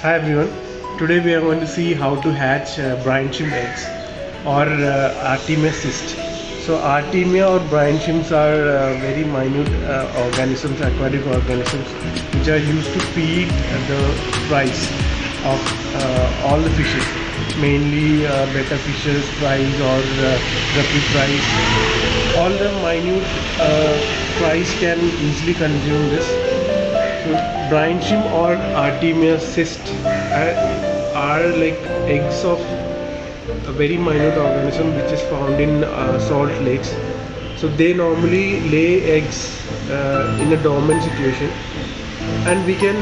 Hi everyone. Today we are going to see how to hatch brine shrimp eggs or Artemia cyst. So Artemia or brine shrimps are very minute organisms, aquatic organisms, which are used to feed the fries of all the fishes, mainly betta fishes, fries or guppy fries. All the minute fries can easily consume this. So brine shrimp or Artemia cyst are like eggs of a very minute organism which is found in salt lakes. So they normally lay eggs in a dormant situation, and we can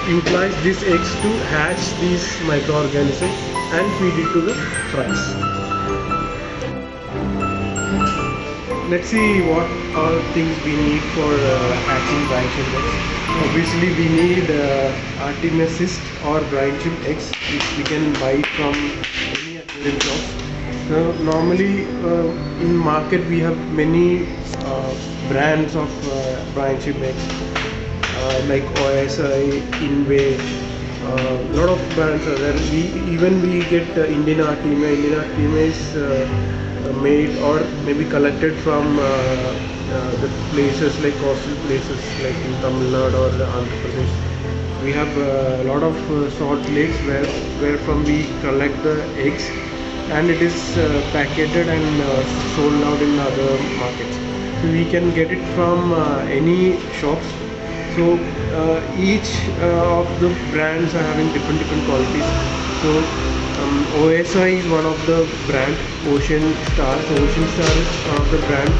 utilize these eggs to hatch these microorganisms and feed it to the fries. Let's see what all things we need for hatching brine shrimp eggs. Obviously we need Artemia cyst or brine shrimp eggs, which we can buy from any aquarium shop. So normally in market we have many brands of brine shrimp eggs like OSI, Inway, lot of brands are there. We get Indian Artemia. Indian Artemia is made or maybe collected from the places like coastal places like in Tamil Nadu or Andhra Pradesh. We have a lot of salt lakes where from we collect the eggs, and it is packaged and sold out in other markets. So we can get it from any shops. So each of the brands are having different qualities. So OSI is one of the brand. Ocean Star. So Ocean Star is one of the brand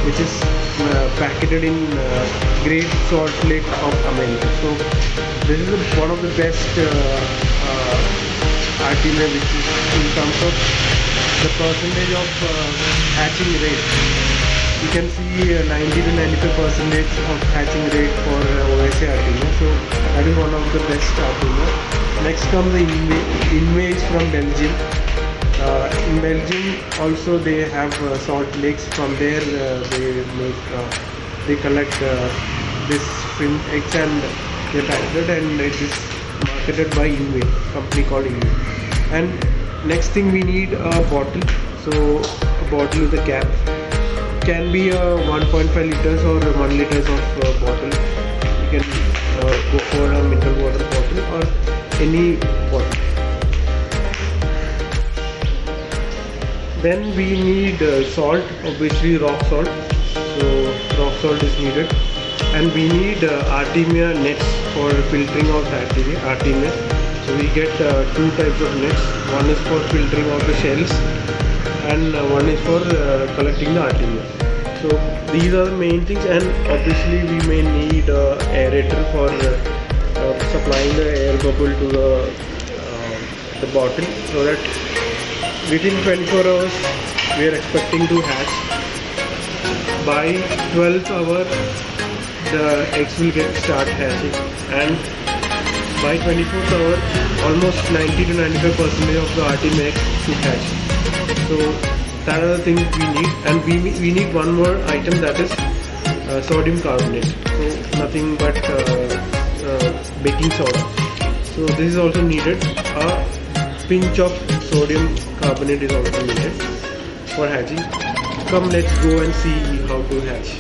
which is packaged in Great Salt Lake of America. So this is one of the best Artemia, which is in terms of the percentage of hatching rate. You can see 90 to 95% of hatching rate for OSI Artemia. So that is one of the best Artemia. Next comes the Inway. Inway is from Belgium. In Belgium also they have salt lakes. From there they collect this shrimp eggs and they package it, and it is marketed by Inway, company called Inway. And next thing we need a bottle. So a bottle with a cap. Can be a 1.5 liters or 1 liters of bottle. You can go for a mineral water bottle or any bottle. Then we need salt, obviously rock salt. So rock salt is needed, and we need Artemia nets for filtering of Artemia. So we get two types of nets. One is for filtering of the shells, and one is for collecting the Artemia. So these are the main things, and obviously we may need aerator for supplying the air bubble to the bottle, so that within 24 hours we are expecting to hatch. By 12th hour the eggs will start hatching, and by 24th hour almost 90 to 95% of the Artemia eggs should hatch. So that are the things we need, and we need one more item, that is sodium carbonate. So nothing but baking soda. So this is also needed. A pinch of sodium carbonate is also needed for hatching. Come, let's go and see how to hatch.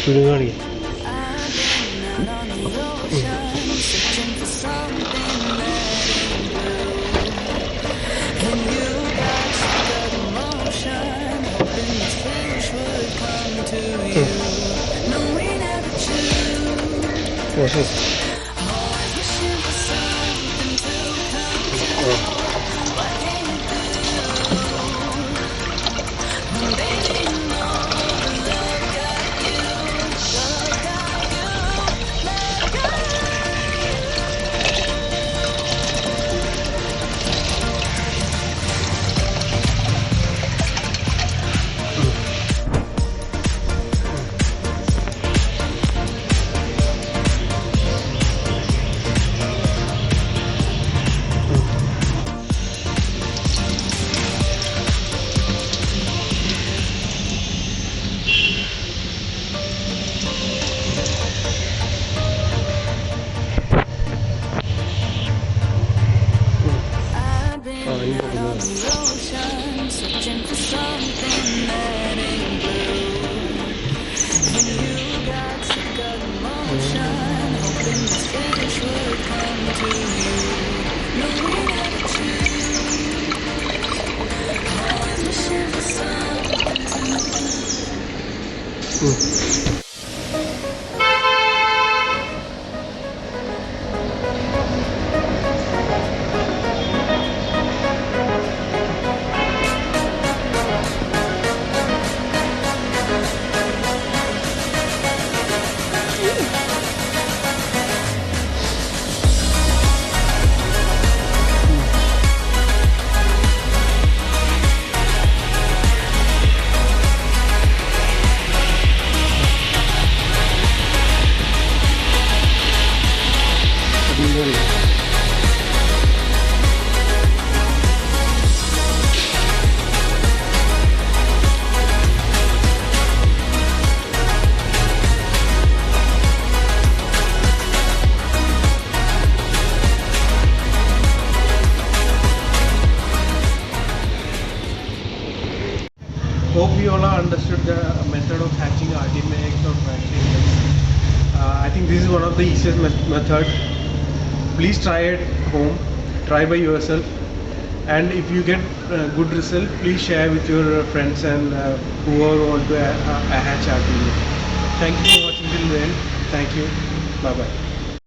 ചുരുങ്ങാണി. Hope we all understood the method of hatching RTM eggs or branching eggs. I think this is one of the easiest method. Please try it home, try by yourself, and if you get good result, please share with your friends and whoever want to hatch RTM. Thank you for watching till the end. Thank you. Bye bye.